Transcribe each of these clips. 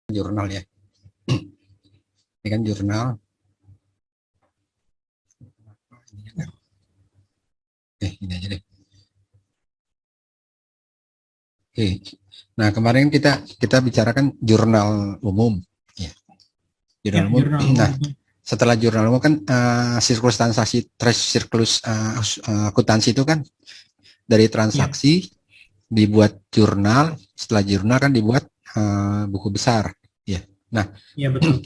jurnal ya. Ini kan jurnal. Ini aja deh. Oke. Nah, kemarin kita bicarakan jurnal umum. Ya. Jurnal umum. Nah, setelah jurnal umum kan siklus akuntansi itu kan dari transaksi dibuat jurnal, setelah jurnal kan dibuat buku besar. Ya. Nah, ya betul.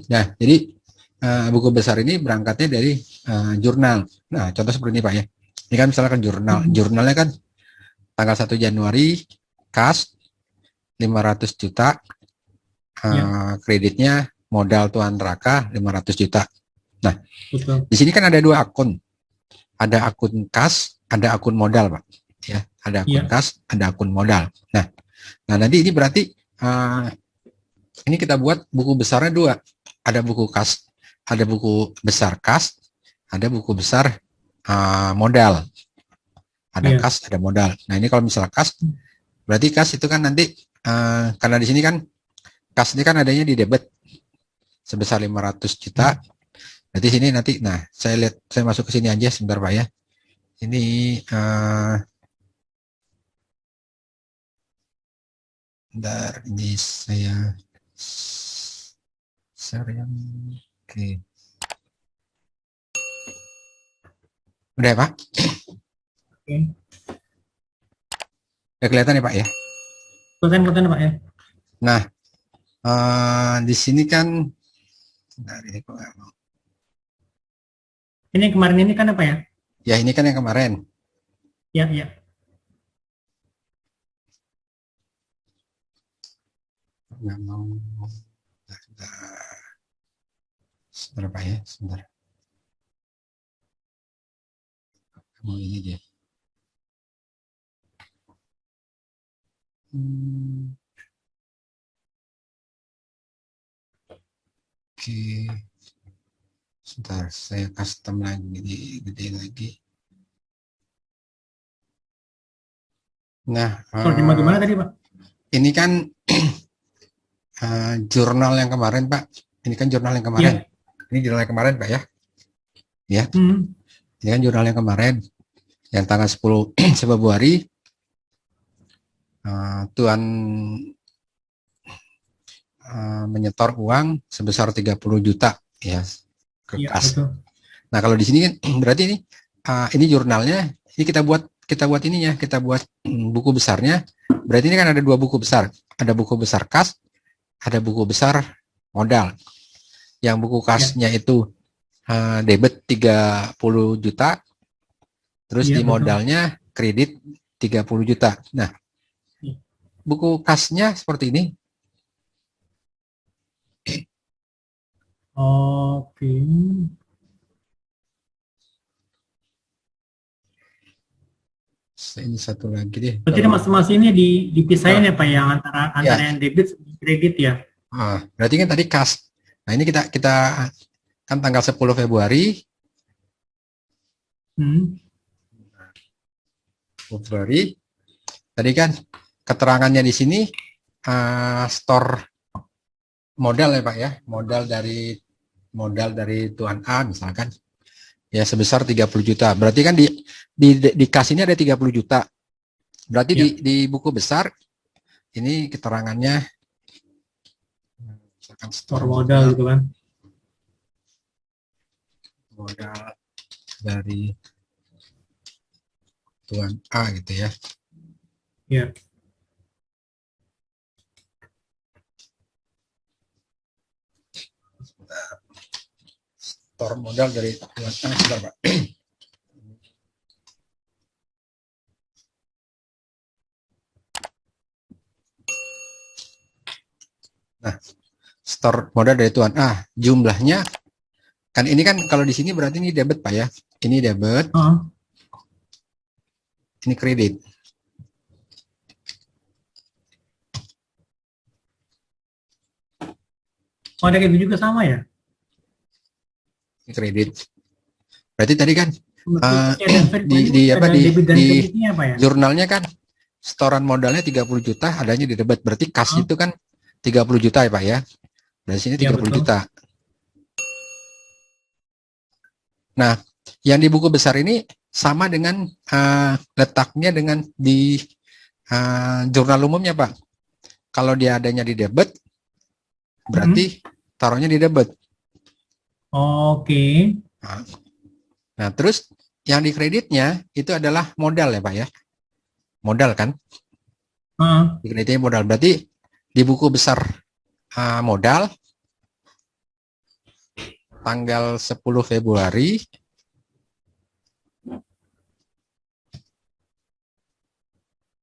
Nah, jadi buku besar ini berangkatnya dari jurnal. Nah, contoh seperti ini Pak ya. Ini kan misalkan jurnal. Jurnalnya kan tanggal 1 Januari, kas 500 juta, kreditnya modal Tuan Raka 500 juta. Nah, betul. Di sini kan ada dua akun. Ada akun kas, ada akun modal Pak. Ya, ada akun kas, ada akun modal. Nah, nanti ini berarti ini kita buat buku besarnya dua. Ada buku kas, ada buku besar kas, ada buku besar modal. Ada kas, ada modal. Nah ini kalau misalnya kas, berarti kas itu kan nanti karena di sini kan kas ini kan adanya di debit sebesar 500 juta. Berarti sini nanti, nah saya lihat, saya masuk ke sini aja sebentar Pak ya. Ini bentar, ini saya share yang oke. Udah ya Pak? Oke. Udah kelihatan ya Pak ya? Kelihatan Pak ya. Nah, di sini kan, nah, ini kemarin ini kan apa ya? Ya ini kan yang kemarin. Ya, ya. Nggak mau. Sebentar Pak ya, sebentar. Mau ini aja. Oke. Sebentar, saya custom lagi, gede lagi. Nah, gimana tadi Pak? Ini kan jurnal yang kemarin Pak. Ini kan jurnal yang kemarin. Ini jurnal yang kemarin Pak ya. Ya. Ini kan jurnal yang kemarin. Yang tanggal 10 Februari. Tuan menyetor uang sebesar 30 juta ya ke kas. Nah, kalau di sini kan berarti ini jurnalnya, ini kita buat ininya, kita buat buku besarnya. Berarti ini kan ada dua buku besar. Ada buku besar kas, ada buku besar modal. Yang buku kasnya itu debit 30 juta. Terus di modalnya kredit 30 juta. Nah, buku kasnya seperti ini. Oke. Ini satu lagi deh. Berarti masing-masing ini dipisahin ya Pak yang antara yang debit kredit ya. Berarti kan tadi kas. Nah ini kita kan tanggal 10 Februari. Februari. Tadi kan keterangannya di sini store modal ya Pak ya. Modal dari Tuan A misalkan. Ya sebesar 30 juta. Berarti kan di kas ini ada 30 juta. Berarti di buku besar ini keterangannya misalkan store modal gitu kan. Modal dari Tuan A gitu ya. Iya. Store modal dari Tuan A sebentar Pak. Nah, store modal dari Tuan A, jumlahnya kan ini kan kalau di sini berarti ini debit Pak ya. Ini debit. Ini kredit. Oh, ada kayak juga sama ya? Ini kredit. Berarti tadi kan di jurnalnya kan setoran modalnya 30 juta adanya di debit. Berarti kas itu kan 30 juta ya Pak ya. Dari sini 30 juta. Nah, yang di buku besar ini sama dengan letaknya dengan di jurnal umumnya Pak. Kalau dia adanya di debit, berarti taruhnya di debit. Oke. Nah, terus yang di kreditnya itu adalah modal ya Pak ya. Modal kan? Di kreditnya modal. Berarti di buku besar modal tanggal 10 Februari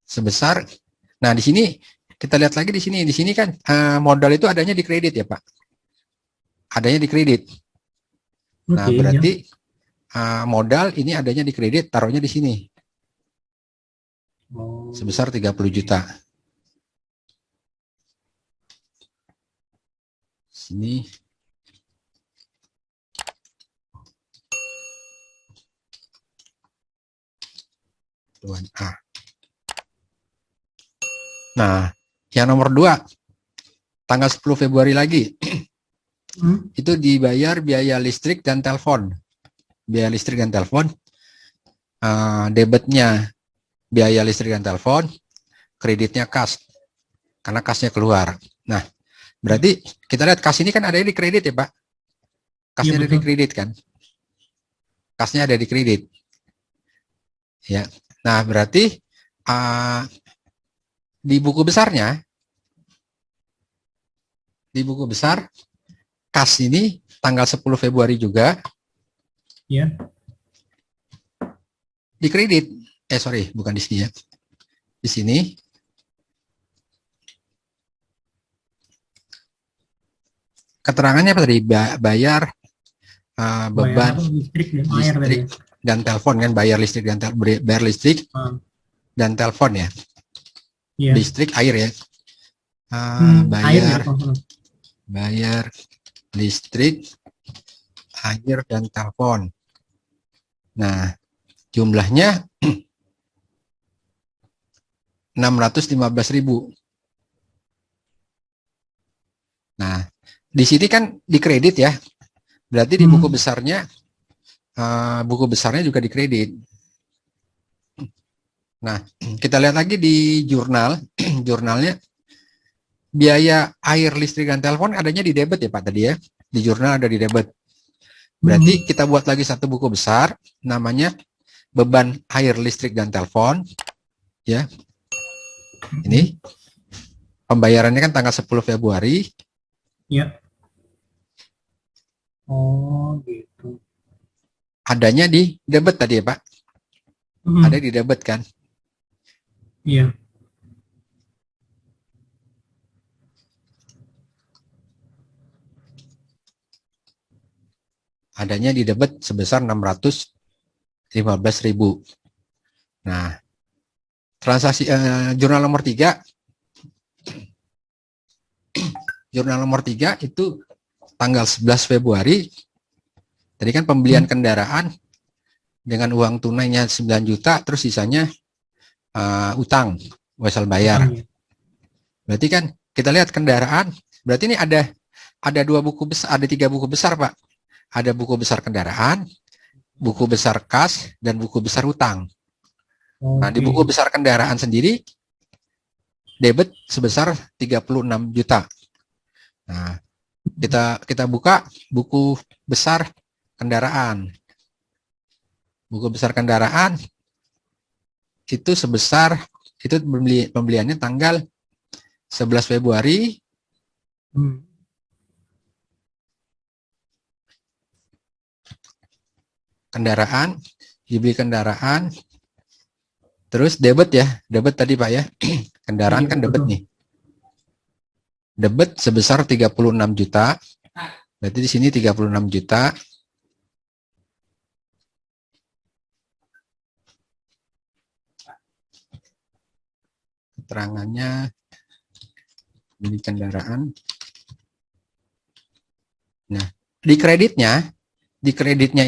sebesar. Nah, di sini kita lihat lagi di sini kan modal itu adanya di kredit ya Pak. Adanya di kredit. Nah, berarti modal ini adanya di kredit, taruhnya di sini. Sebesar 30 juta. Sini. Tuan A. Nah, yang nomor 2, tanggal 10 Februari lagi, itu dibayar biaya listrik dan telepon. Biaya listrik dan telepon, debitnya biaya listrik dan telepon, kreditnya kas, karena kasnya keluar. Nah, berarti kita lihat kas ini kan ada di kredit ya Pak? Kasnya ada di kredit kan? Kasnya ada di kredit. Ya. Nah, berarti di buku besarnya, di buku besar, kas ini tanggal 10 Februari juga, ya, di kredit. Sorry, bukan di sini ya. Di sini. Keterangannya apa tadi? Bayar beban listrik dan telepon kan, bayar listrik dan dan telepon ya. Listrik, air ya. Bayar listrik, air dan telepon. Nah, jumlahnya 615.000. Nah, di sini kan di kredit ya. Berarti di buku besarnya juga di kredit. Nah, kita lihat lagi di jurnalnya biaya air, listrik dan telepon adanya di debit ya Pak tadi ya. Di jurnal ada di debit. Berarti kita buat lagi satu buku besar namanya beban air, listrik dan telepon ya. Ini pembayarannya kan tanggal 10 Februari. Ya. Oh, gitu. Adanya di debit tadi ya Pak. Ada di debit kan? Iya. Adanya di debit sebesar 615.000. Nah, transaksi jurnal nomor 3. Jurnal nomor 3 itu tanggal 11 Februari. Tadi kan pembelian kendaraan dengan uang tunainya 9 juta, terus sisanya utang, wesel bayar. Berarti kan kita lihat kendaraan, berarti ini ada 3 buku besar Pak. Ada buku besar kendaraan, buku besar kas, dan buku besar utang. Nah, di buku besar kendaraan sendiri, debit sebesar 36 juta. Nah, kita buka buku besar kendaraan. Buku besar kendaraan itu sebesar, itu pembeliannya tanggal 11 Februari. Kendaraan, dibeli kendaraan, terus debit ya, debit tadi Pak ya, kendaraan kan debit nih. Debit sebesar 36 juta, berarti di sini 36 juta. Keterangannya, beli kendaraan. Nah, di kreditnya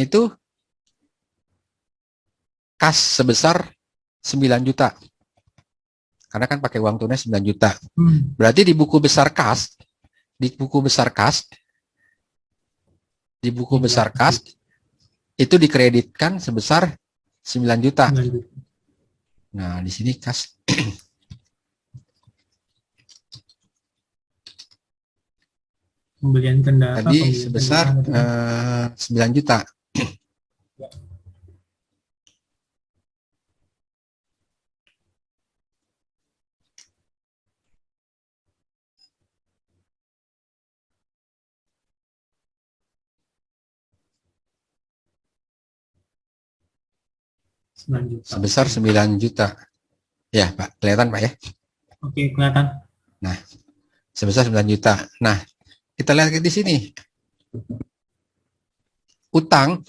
itu kas sebesar 9 juta. Karena kan pakai uang tunai 9 juta. Berarti di buku besar kas, itu dikreditkan sebesar 9 juta. Nah, di sini kas pembelian kendaraan tadi sebesar 9 juta. Sebesar 9 juta. Ya, Pak. Kelihatan, Pak, ya? Oke, kelihatan. Nah, sebesar 9 juta. Nah, kita lihat di sini. Utang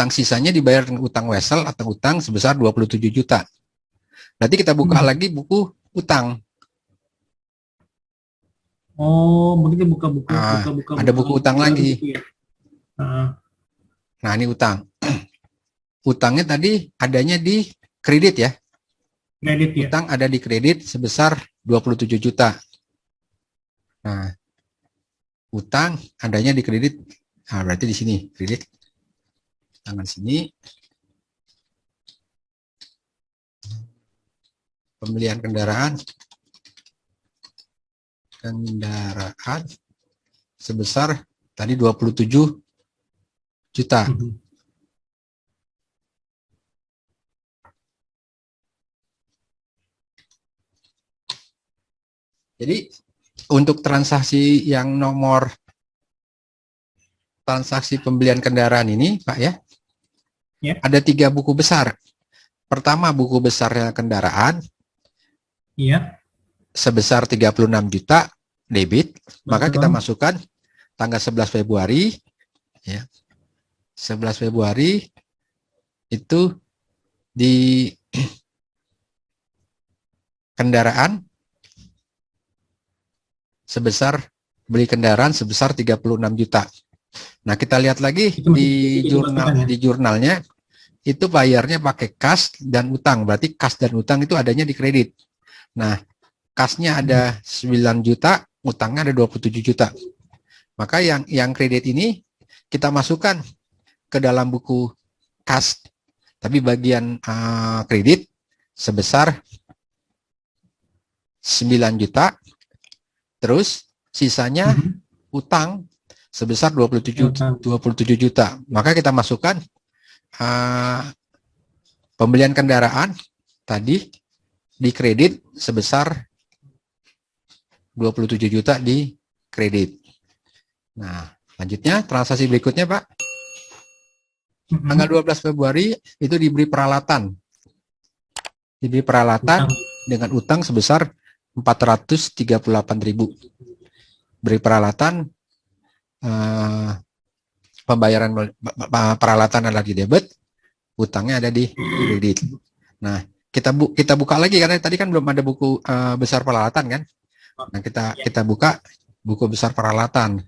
sisanya dibayar dengan utang wesel atau utang sebesar 27 juta. Berarti kita buka lagi buku utang. Oh, begitu buka ada buku utang lagi. Gitu ya? Nah, ini utang. Utangnya tadi adanya di kredit ya. Kredit ya. Utang ada di kredit sebesar 27 juta. Nah, utang adanya di kredit. Nah, berarti di sini kredit. Tangan sini. Pembelian kendaraan sebesar tadi 27 juta. Jadi untuk transaksi yang nomor transaksi pembelian kendaraan ini, Pak ya, ada 3 buku besar. Pertama buku besarnya kendaraan, sebesar 36 juta debit, maka kita masukkan tanggal 11 Februari, ya, 11 Februari itu di kendaraan sebesar beli kendaraan sebesar 36 juta. Nah, kita lihat lagi di jurnalnya itu bayarnya pakai kas dan utang. Berarti kas dan utang itu adanya di kredit. Nah, kasnya ada 9 juta, utangnya ada 27 juta. Maka yang kredit ini kita masukkan ke dalam buku kas. Tapi bagian kredit sebesar 9 juta. Terus sisanya utang sebesar 27 juta. Maka kita masukkan pembelian kendaraan tadi di kredit sebesar 27 juta di kredit. Nah, lanjutnya transaksi berikutnya, Pak. Tanggal 12 Februari itu diberi peralatan. Diberi peralatan dengan utang sebesar 438.000. Beri peralatan, pembayaran peralatan ada di debit, utangnya ada di kredit. Nah, kita buka lagi karena tadi kan belum ada buku besar peralatan kan. Nah, kita buka buku besar peralatan.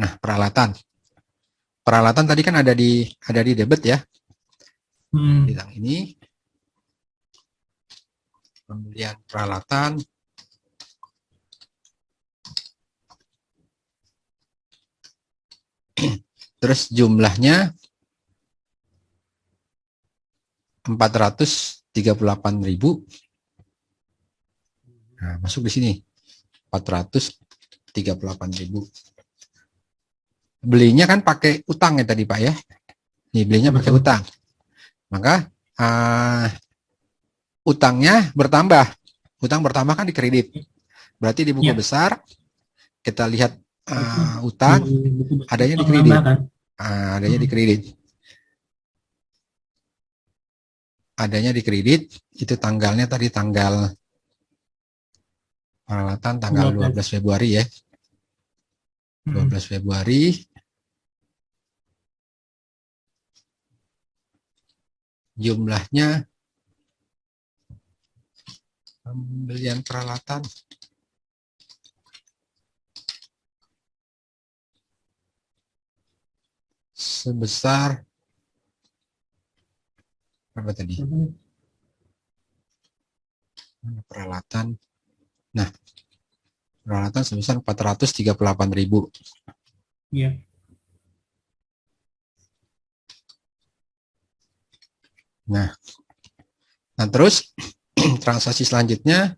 Nah, peralatan tadi kan ada di debit ya. Bidang ini pembelian peralatan, terus jumlahnya 438.000. Nah, masuk di sini 438.000. Belinya kan pakai utang ya tadi Pak ya. Nih belinya pakai utang. Maka utangnya bertambah. Utang bertambah kan di kredit. Berarti di buku besar kita lihat utang adanya di kredit. Adanya di kredit. Adanya di kredit itu tanggalnya tadi tanggal peralatan tanggal 12 Februari ya. 12 Februari. Jumlahnya pembelian peralatan sebesar Berapa tadi? Peralatan. Nah, peralatan sebesar 438.000. Iya. Nah terus transaksi selanjutnya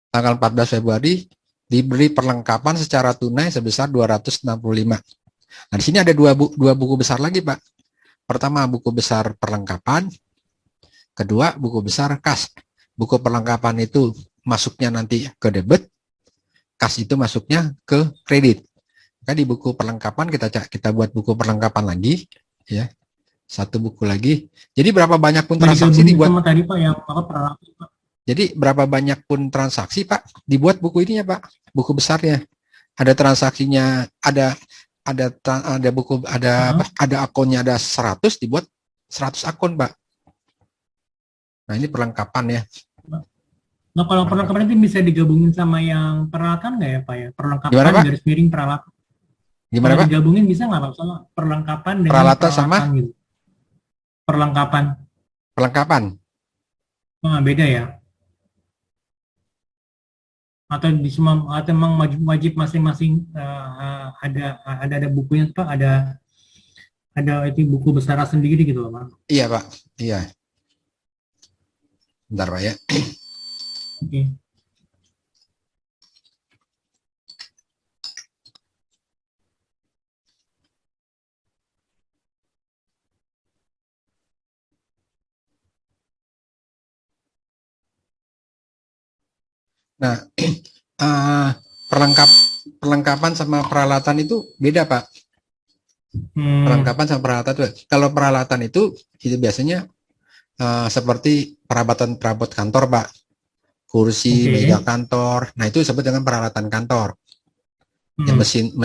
tanggal 14 Februari diberi perlengkapan secara tunai sebesar 265. Nah, di sini ada dua buku besar lagi, Pak. Pertama, buku besar perlengkapan. Kedua, buku besar kas. Buku perlengkapan itu masuknya nanti ke debit, kas itu masuknya ke kredit. Maka di buku perlengkapan kita buat buku perlengkapan lagi, ya. Satu buku lagi. Jadi berapa banyak pun transaksi dibuat. Sama tadi Pak yang apa peralatan Pak. Jadi berapa banyak pun transaksi Pak dibuat buku ini ya Pak, buku besarnya. Ada transaksinya, ada buku, ada akunnya ada 100 dibuat 100 akun Pak. Nah ini perlengkapan ya. Nah kalau perlengkapan itu bisa digabungin sama yang peralatan nggak ya Pak ya? Perlengkapan Gimana, Pak? garis miring peralatan. Gimana Kalau Pak? digabungin bisa nggak Pak? Soalnya perlengkapan dengan Peralatan sama gitu. Perlengkapan. Perlengkapan. Nah, beda ya? Atau di semua atau memang wajib masing-masing ada bukunya Pak, ada itu buku besar sendiri gitu loh Pak. Iya Pak, iya. Bentar Pak ya. Oke. Nah, perlengkapan sama peralatan itu beda Pak. Perlengkapan sama peralatan itu. Kalau peralatan itu biasanya seperti perabot kantor Pak. Kursi, meja kantor. Nah, itu disebut dengan peralatan kantor. Ya, mesin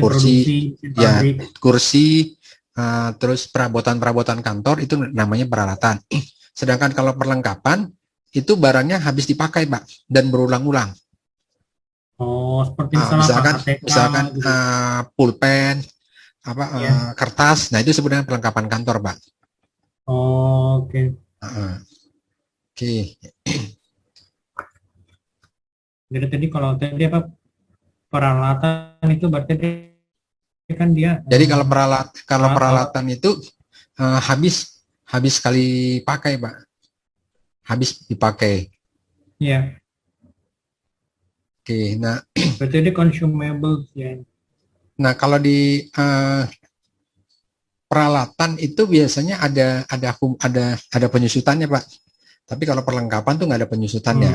kursi, ya kursi, terus perabotan kantor itu namanya peralatan. Sedangkan kalau perlengkapan itu barangnya habis dipakai Pak dan berulang-ulang. Oh, seperti misalkan gitu. Pulpen, kertas. Nah itu sebenarnya perlengkapan kantor Pak. Oh, oke. Oke. Jadi tadi kalau tadi apa peralatan itu berarti kan dia. Jadi kalau peralatan itu habis sekali pakai Pak. Habis dipakai. Iya. Oke, nah. Berarti ini consumable ya. Nah kalau di peralatan itu biasanya ada penyusutannya Pak. Tapi kalau perlengkapan tuh nggak ada penyusutannya.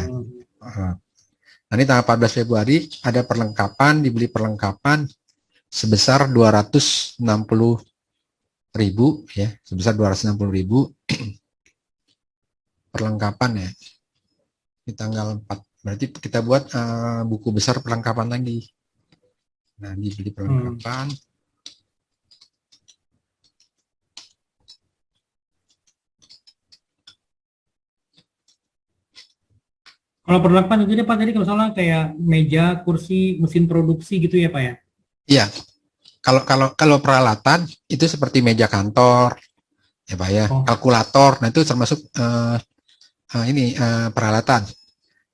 Nah ini tanggal 14 Februari ada perlengkapan, dibeli perlengkapan sebesar 260.000 ya, sebesar 260.000 perlengkapan ya. Di tanggal 4 berarti kita buat buku besar perlengkapan lagi. Nah, dibeli perlengkapan. Kalau perlengkapan itu Pak tadi kalau salah kayak meja, kursi, mesin produksi gitu ya Pak ya? Iya. Kalau peralatan itu seperti meja kantor, ya Pak ya, kalkulator. Nah itu termasuk ini peralatan.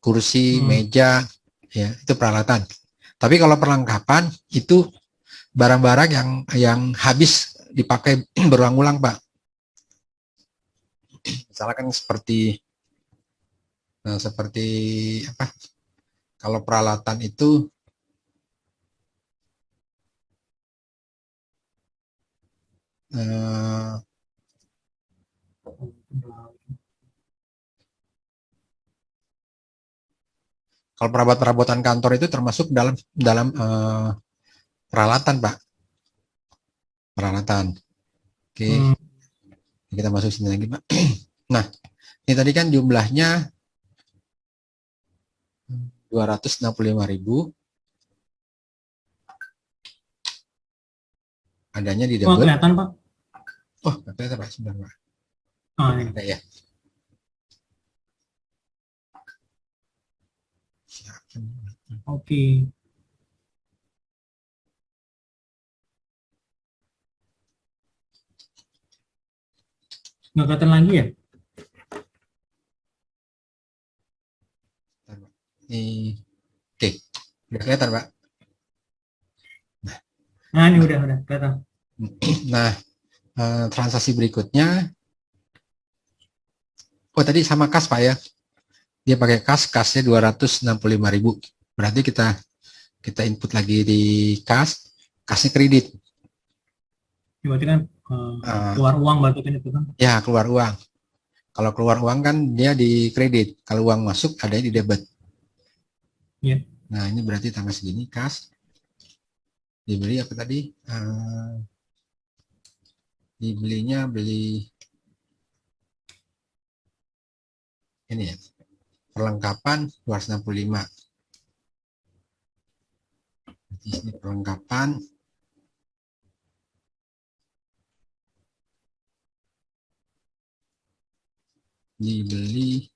Kursi, meja, ya itu peralatan. Tapi kalau perlengkapan itu barang-barang yang habis dipakai berulang-ulang Pak. Misalkan seperti apa? Kalau peralatan itu kalau perabotan kantor itu termasuk dalam peralatan Pak. Peralatan. Oke. Kita masuk sini lagi Pak. Nah, ini tadi kan jumlahnya 265.000. Adanya di debit. Oh, kelihatan Pak. Oh, kelihatan Pak, sebentar Pak. Ada ya. Oke. Nggak kelihatan lagi ya? Ini, oke, udah kelihatan Pak. Nah, ini udah kelihatan. Nah, transaksi berikutnya, oh tadi sama kas Pak ya, dia pakai kasnya 265.000, berarti kita input lagi di kasnya kredit. Berarti kan keluar uang berarti kan itu kan? Ya, keluar uang. Kalau keluar uang kan dia di kredit, kalau uang masuk adanya di debit. Iya. Nah, ini berarti tanggal segini kas dibeli apa tadi? Dibelinya beli ini ya, perlengkapan 265. Di sini perlengkapan dibeli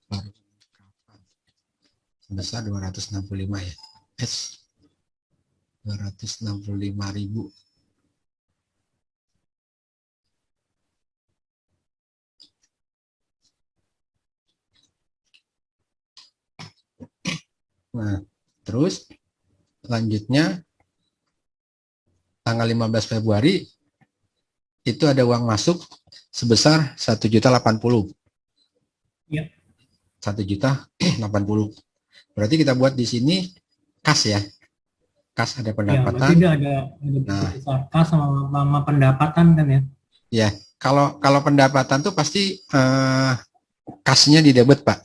perlengkapan sebesar 265 ya. 265.000. Nah, terus selanjutnya tanggal 15 Februari itu ada uang masuk sebesar 1.080.000. Iya. 1.080.000. Berarti kita buat di sini kas ya. Kas ada Ya, berarti pendapatan. dia ada Nah, besar kas sama pendapatan kan ya? ya, kalau pendapatan tuh pasti kasnya di debit, Pak.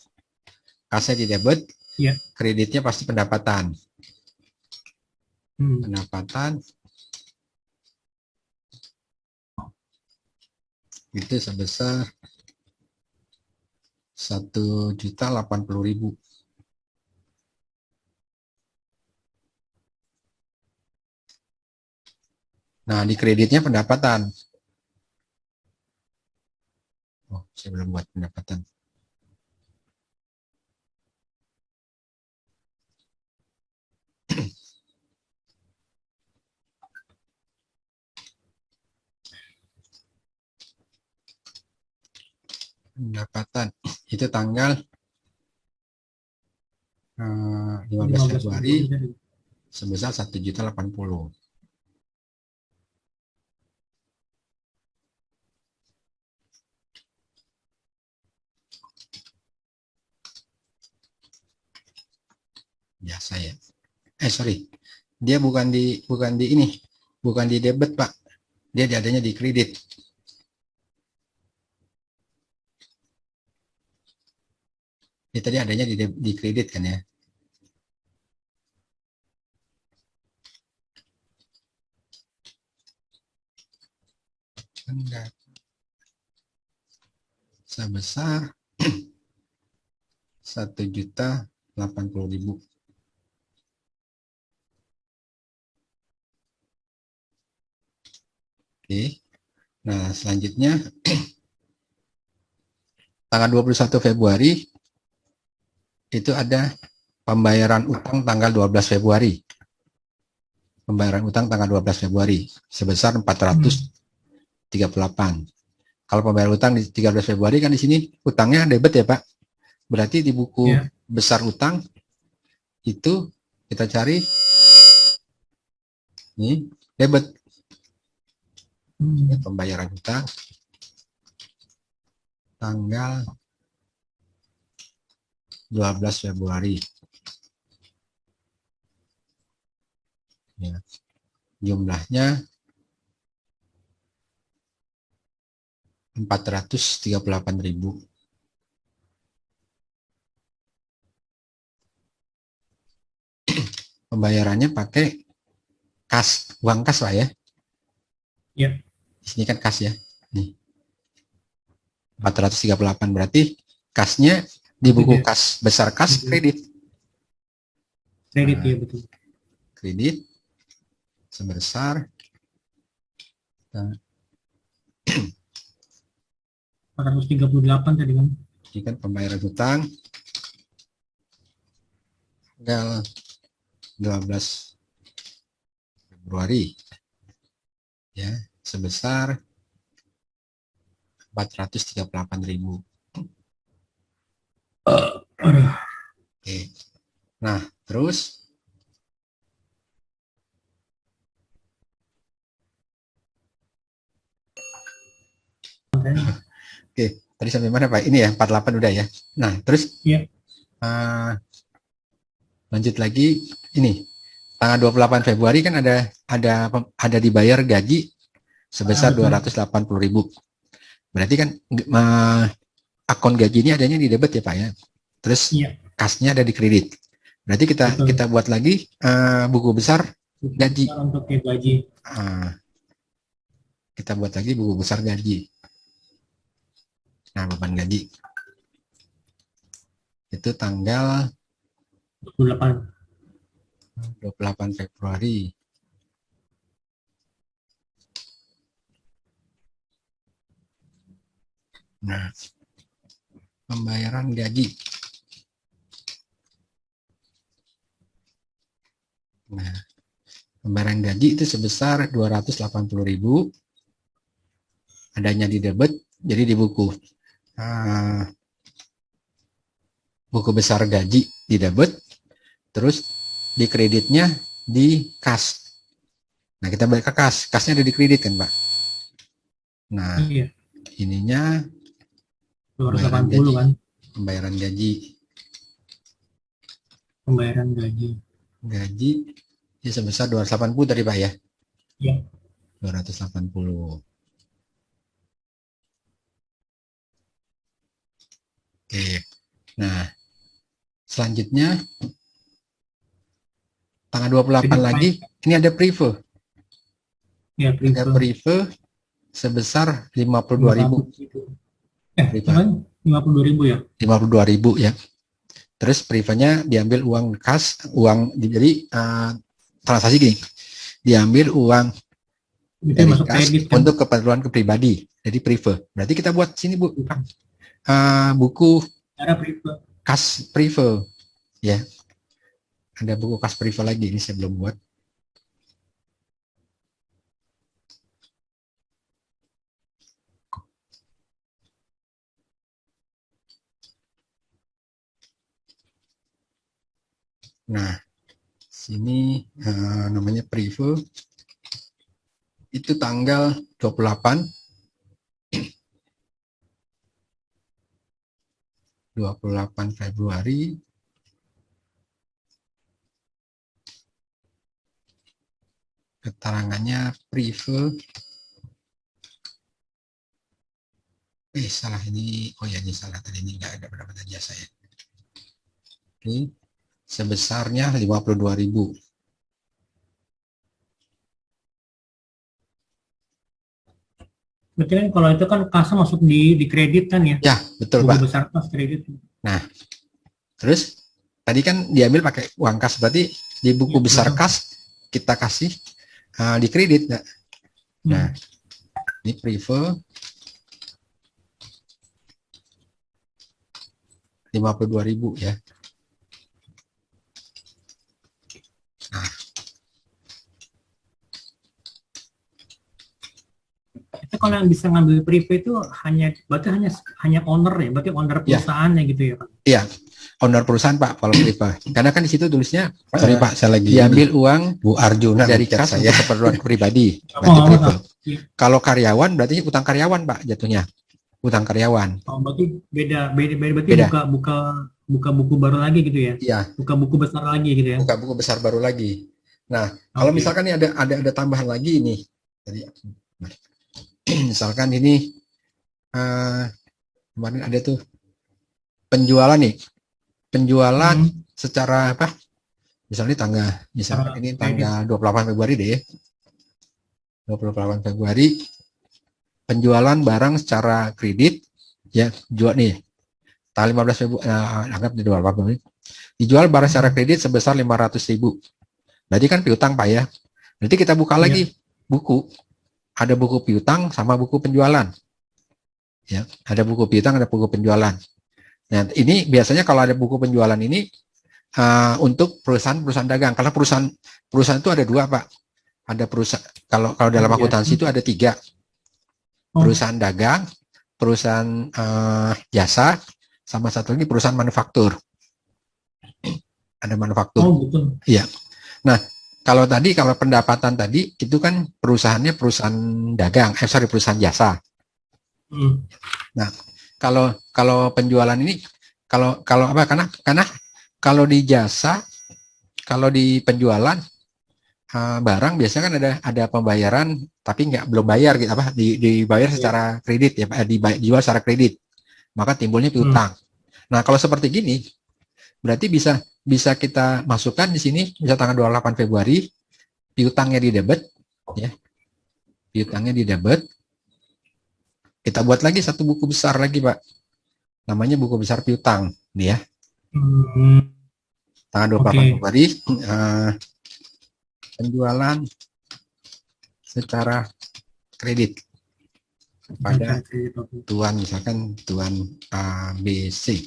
Kasnya di debit, Iya. kreditnya pasti pendapatan. Hmm. Pendapatan itu sebesar 1.080.000. Nah, di kreditnya pendapatan. Oh, saya belum buat pendapatan. Pendapatan itu tanggal 15 Februari sebesar 1.080.000. Biasa ya. Sorry. Dia bukan di debit, Pak. Dia adanya di kredit. Ini tadi adanya di kredit kan ya. Sebesar 1.080.000. Oke. Nah, selanjutnya tanggal 21 Februari itu ada pembayaran utang tanggal 12 Februari. Pembayaran utang tanggal 12 Februari sebesar 438. Kalau pembayaran utang di 13 Februari kan di sini utangnya debit ya, Pak. Berarti di buku besar utang itu kita cari ini debit. Pembayaran utang tanggal 12 Februari. Ya. Jumlahnya 438.000. Pembayarannya pakai kas, uang kas Pak ya. Iya. Di sini kan kas ya. Nih. 438 berarti kasnya di buku kas besar kas kredit. Kredit ya betul. Kredit sebesar 438 tadi kan. Ini kan pembayaran hutang tanggal 12 Februari ya sebesar 438.000. Oke. Nah, terus oke, tadi sampai mana Pak? Ini ya, 48 udah ya. Nah, terus lanjut lagi ini. Tanggal 28 Februari kan ada dibayar gaji sebesar 280.000. Berarti kan akun gaji ini adanya di debit ya Pak ya. Terus kasnya ada di kredit. Berarti kita buat lagi buku besar gaji. Untuk gaji. Kita buat lagi buku besar gaji. Nah, beban gaji. Itu tanggal 28 Februari. Nah, pembayaran gaji. Nah, pembayaran gaji itu sebesar 280.000. Adanya di debit, jadi di buku. Buku besar gaji di debit, terus di kreditnya di kas. Nah, kita balik ke kas. Kasnya ada di kredit kan, Pak? Nah, ininya 280 kan? Pembayaran gaji. Pembayaran gaji. Gaji ya sebesar 280 tadi Pak ya? Iya. 280. Oke. Nah, selanjutnya tanggal 28 lagi ini ada preview. Ya, ada preview sebesar 52.000. 52.000 ya? 52.000 ya. Terus preview-nya diambil uang kas, jadi transaksi gini. Diambil uang dari kas kan? Untuk keperluan pribadi. Jadi preview. Berarti kita buat sini Bu. Buku kas preview ya. Ada buku kas preview lagi, ini saya belum buat. Nah, sini namanya preview. Itu tanggal 28 Februari. Keterangannya preview. Salah ini. Oh ya, ini salah tadi, ini nggak ada pendapatan jasa ya. Oke. Sebesarnya 52.000. Berarti kan kalau itu kan kas masuk di kredit kan ya? Ya, betul buku Pak. Besar kas kredit. Nah, terus tadi kan diambil pakai uang kas, berarti di buku besar kas kita kasih di kredit. Nah, ini preview 52.000 ya. Nah, itu kalau yang bisa ngambil preview itu berarti hanya owner ya, berarti owner perusahaannya gitu ya Pak? Iya, owner perusahaan Pak kalau preview. Karena kan di situ tulisnya sorry Pak, saya lagi diambil uang Bu Arjuna dari kas untuk keperluan pribadi. Berarti preview. Kalau karyawan berarti utang karyawan Pak jatuhnya. Utang karyawan. Oh, berarti berarti buka buku baru lagi gitu ya? Iya. Buka buku besar lagi gitu ya? Buka buku besar baru lagi. Nah, kalau misalkan ini ada tambahan lagi ini. Tadi misalkan ini kemarin ada tuh penjualan nih. Penjualan secara apa? Misalnya ini tanggal 28 Februari deh. 28 Februari penjualan barang secara kredit ya, jual nih. Tanggal 15 Februari anggap di 28 Februari. Dijual barang secara kredit sebesar 500.000. Berarti kan piutang Pak ya. Nanti kita buka lagi buku. Ada buku piutang sama buku penjualan. Ya, ada buku piutang, ada buku penjualan. Nah, ini biasanya kalau ada buku penjualan ini untuk perusahaan dagang. Karena perusahaan itu ada dua Pak. Ada perusahaan kalau dalam akuntansi itu ada 3. Perusahaan dagang, perusahaan jasa, sama satu lagi perusahaan manufaktur. Ada manufaktur. Oh, gitu. Iya. Nah, kalau pendapatan tadi itu kan perusahaannya perusahaan dagang, perusahaan jasa. Nah, kalau penjualan ini, kalau apa? Karena kalau di jasa, kalau di penjualan barang biasanya kan ada pembayaran tapi belum bayar gitu, apa dibayar secara kredit ya, dijual secara kredit, maka timbulnya piutang. Nah, kalau seperti gini berarti bisa kita masukkan di sini, bisa tanggal 28 Februari piutangnya di debit ya. Piutangnya di debit. Kita buat lagi satu buku besar lagi, Pak. Namanya buku besar piutang nih ya. Tanggal 28 Februari penjualan secara kredit pada tuan, misalkan tuan ABC.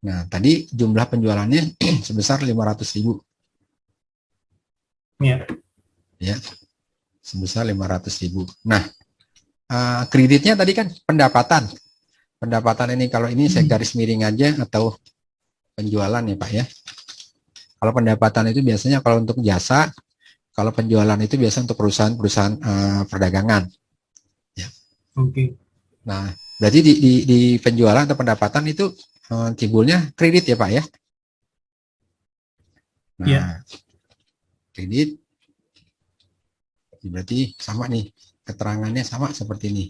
Nah, tadi jumlah penjualannya sebesar 500.000. Ya. Ya, sebesar 500.000. Nah, kreditnya tadi kan pendapatan. Pendapatan ini kalau ini saya garis miring aja atau penjualan ya Pak ya. Kalau pendapatan itu biasanya kalau untuk jasa, kalau penjualan itu biasa untuk perusahaan-perusahaan perdagangan. Ya. Oke. Nah, berarti di penjualan atau pendapatan itu timbulnya kredit ya Pak ya. Nah, ya. Kredit berarti sama nih, keterangannya sama seperti ini.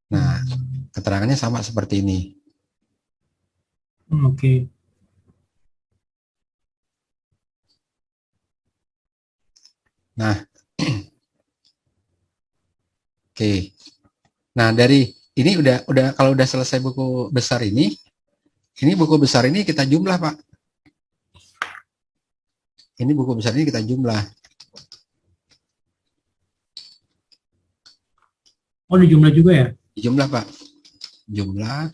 Nah, keterangannya sama seperti ini. Oke. Nah, oke. Nah, dari ini kalau udah selesai buku besar ini buku besar ini kita jumlah, Pak. Ini buku besar ini kita jumlah. Oh, dijumlah juga ya? Dijumlah, Pak. Jumlah.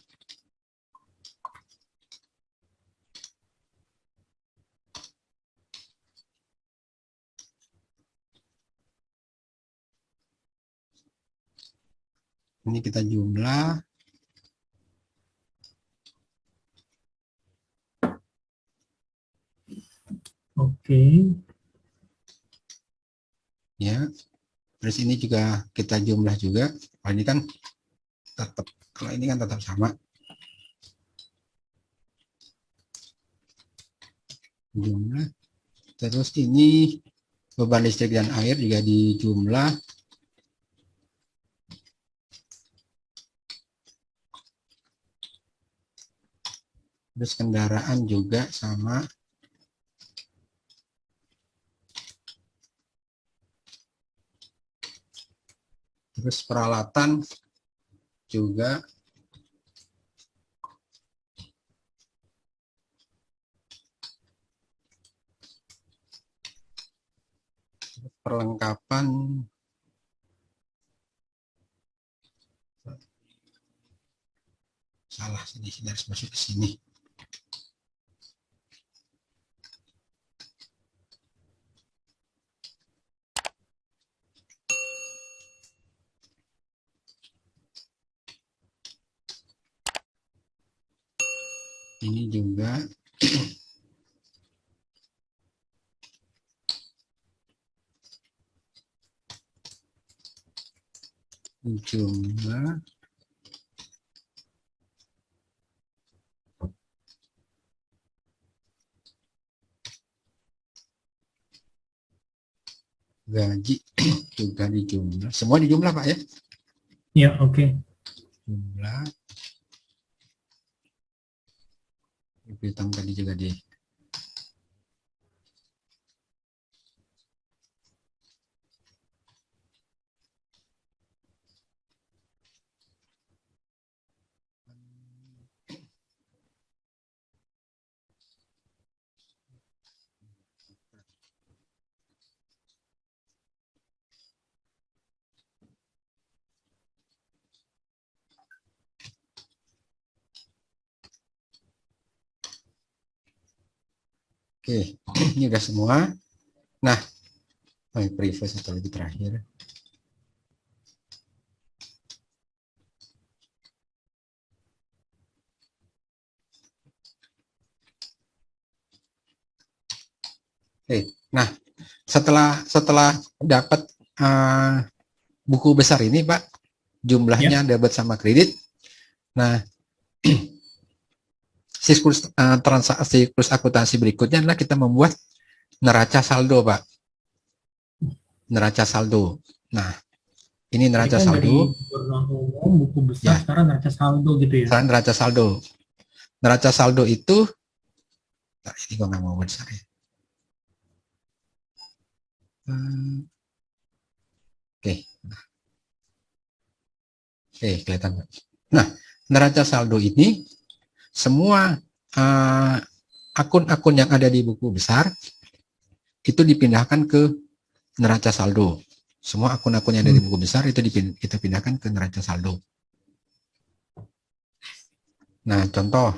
Ini kita jumlah. Oke. Ya. Terus ini juga kita jumlah juga. Oh, ini kan tetap, kalau ini kan tetap sama. Jumlah. Terus ini beban listrik dan air juga dijumlah. Terus kendaraan juga sama. Terus peralatan juga. Perlengkapan salah, sini harus masuk ke sini. Ini juga jumlah gaji juga dijumlah. Semua dijumlah Pak ya? Ya, oke. Jumlah piutang tadi juga di Oke, ini udah semua. Nah, previous atau lagi terakhir. Oke, nah setelah dapat buku besar ini, Pak, jumlahnya debit sama kredit. Nah, siklus akuntansi berikutnya adalah kita membuat neraca saldo, Pak. Neraca saldo. Nah, ini neraca saldo. Dari jurnal umum, buku besar, ya. sekarang neraca saldo gitu ya. Sekarang neraca saldo. Neraca saldo itu, nah, ini gue nggak mau besar ya. Oke. Oke, kelihatan. Nah, neraca saldo ini semua akun-akun yang ada di buku besar itu dipindahkan ke neraca saldo. Semua akun-akun yang ada di buku besar itu kita pindahkan ke neraca saldo. Nah, contoh.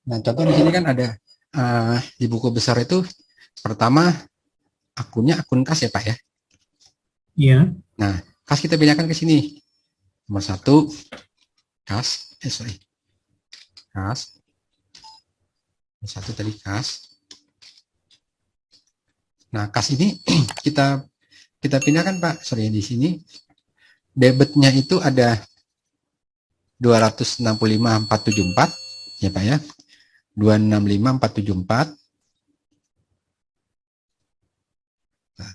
Nah, contoh di sini kan ada di buku besar itu pertama akunnya akun kas ya, Pak ya. Iya. Nah, kas kita pindahkan ke sini. Nomor 1 kas, kas. Nomor 1 tadi kas. Nah, kas ini kita pindahkan, Pak. Di sini debitnya itu ada 265.474 ya, Pak ya. 265.474. Nah,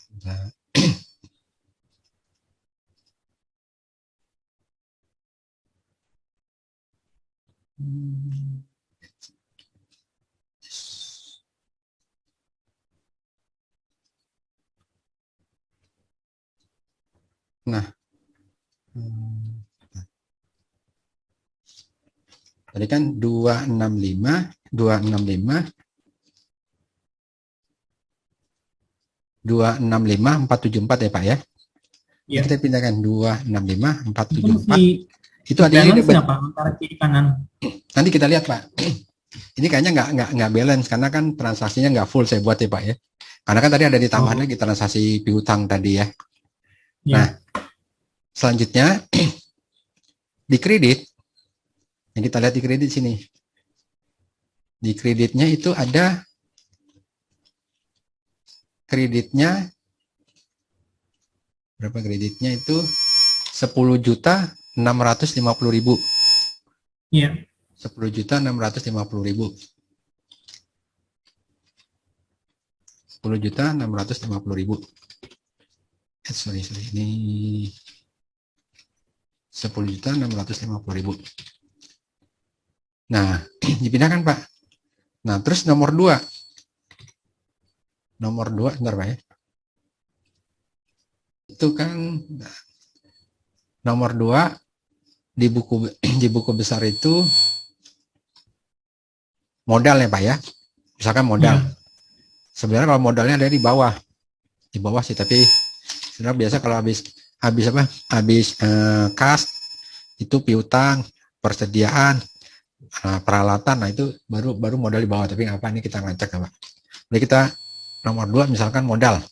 nah, tadi kan 265 474 ya, Pak ya. Ya. Kita pindahkan 265 474. Itu ada ini Pak antara kiri kanan. Nanti kita lihat, Pak. Ini kayaknya nggak balance karena kan transaksinya nggak full saya buat ya, Pak ya. Karena kan tadi ada ditambahan lagi transaksi piutang tadi ya. Nah, selanjutnya di kredit. Yang kita lihat di kredit sini. Di kreditnya itu ada kreditnya berapa kreditnya itu 10.650.000. Iya. 10.650.000. 10.650.000. Sorry, ini 10.650.000. Nah, dipindahkan, Pak. Nah, terus nomor 2. Nomor 2, bentar, Pak ya. Itu kan nomor 2 di buku besar itu modal ya, Pak ya. Misalkan modal. Sebenarnya kalau modalnya ada di bawah. Di bawah sih, tapi sebenarnya biasa kalau habis kas itu piutang, persediaan, peralatan, nah itu baru modal di bawah. Tapi nggak apa, ini kita ngacak ya, Pak. Jadi kita nomor 2 misalkan modal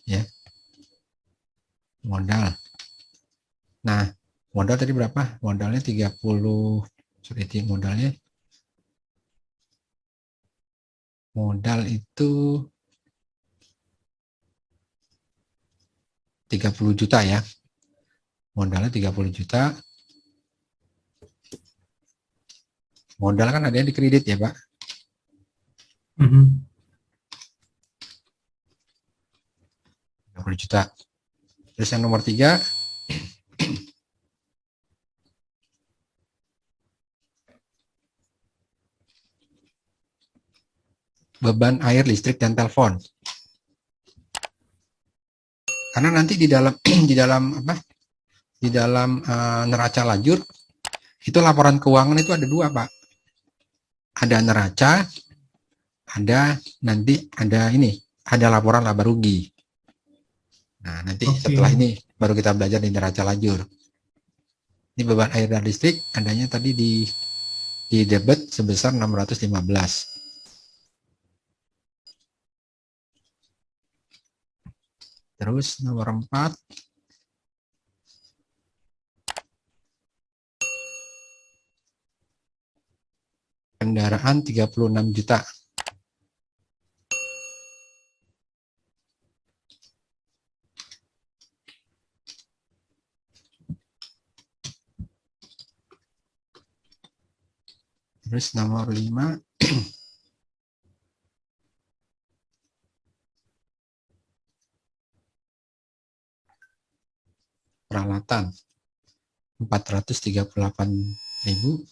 ya. Modal. Nah, modal tadi berapa? Modalnya 30. Modal itu 30 juta ya. Modalnya 30 juta. Modal kan ada yang di kredit ya, Pak. 30 juta. Terus yang nomor 3 265 beban air, listrik, dan telepon. Karena nanti di dalam di dalam neraca lajur itu laporan keuangan itu ada dua, Pak. Ada neraca, ada laporan laba rugi. Nah, nanti setelah ini baru kita belajar di neraca lajur. Ini beban air dan listrik adanya tadi di debit sebesar 615. Terus nomor 4, kendaraan 36 juta. Terus nomor 5, peralatan 438.000.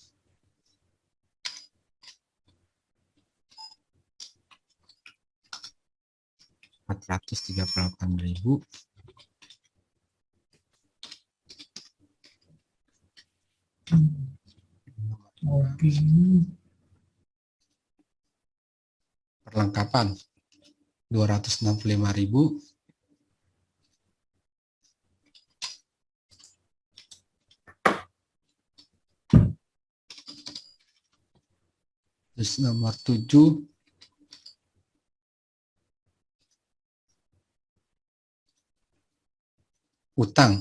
Perlengkapan 265.000. Terus nomor 7, utang.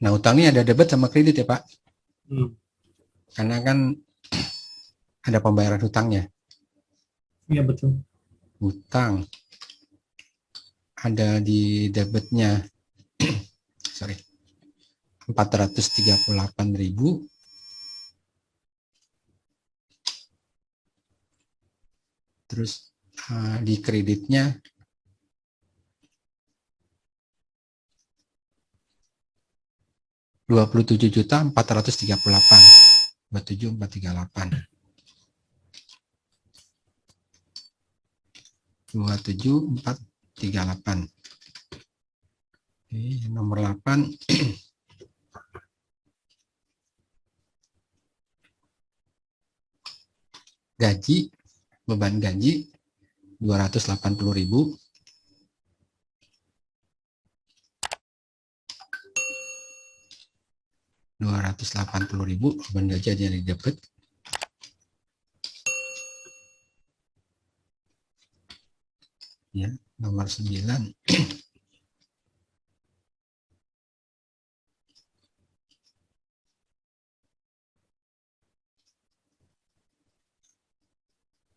Nah, utang ini ada debit sama kredit ya, Pak. Karena kan ada pembayaran hutangnya. Iya, betul. Utang ada di debitnya 438.000. Terus di kreditnya 27.438. 27.438. 27.438. Oke, nomor 8. Gaji, beban gaji 280.000. Beban gaji aja di debit. Ya, nomor 9.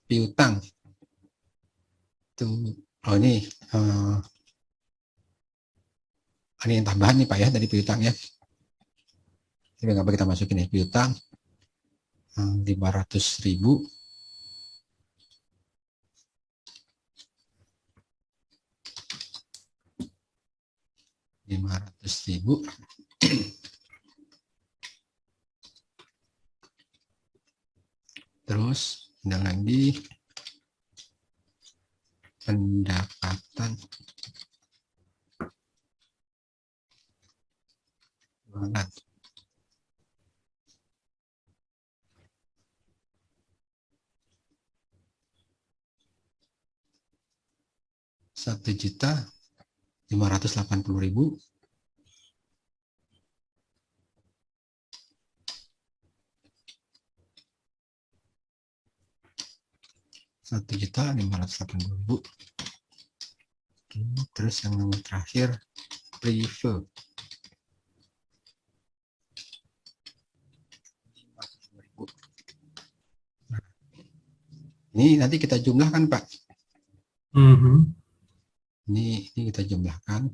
Piutang. Tuh, ini yang tambahan nih Pak ya dari piutang ya. Ini nggak apa kita masukin ya, piutang 500.000. Terus ada lagi pendapatan jualan 1.580.000. Terus yang nomor terakhir prive. Ini nanti kita jumlahkan Pak. Ini kita jumlahkan.